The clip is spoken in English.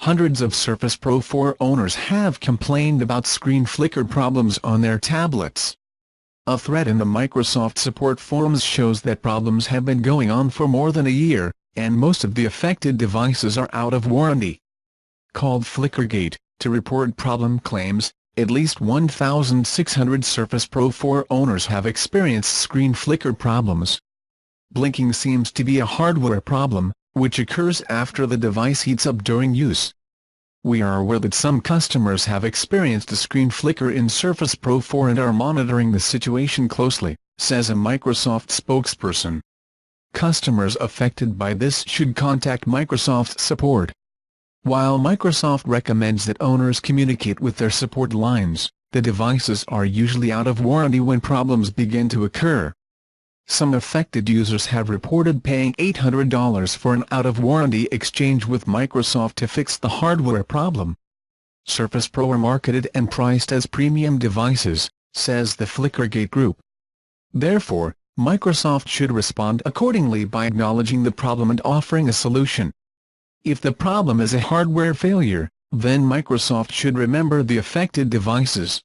hundreds of Surface Pro 4 owners have complained about screen flicker problems on their tablets. A thread in the Microsoft support forums shows that problems have been going on for more than a year, and most of the affected devices are out of warranty. Called Flickergate, to report problem claims, at least 1,600 Surface Pro 4 owners have experienced screen flicker problems. Blinking seems to be a hardware problem, which occurs after the device heats up during use. We are aware that some customers have experienced a screen flicker in Surface Pro 4 and are monitoring the situation closely, says a Microsoft spokesperson. Customers affected by this should contact Microsoft support. While Microsoft recommends that owners communicate with their support lines, the devices are usually out of warranty when problems begin to occur. Some affected users have reported paying $800 for an out-of-warranty exchange with Microsoft to fix the hardware problem. Surface Pro are marketed and priced as premium devices, says the Flickergate group. Therefore, Microsoft should respond accordingly by acknowledging the problem and offering a solution. If the problem is a hardware failure, then Microsoft should remember the affected devices.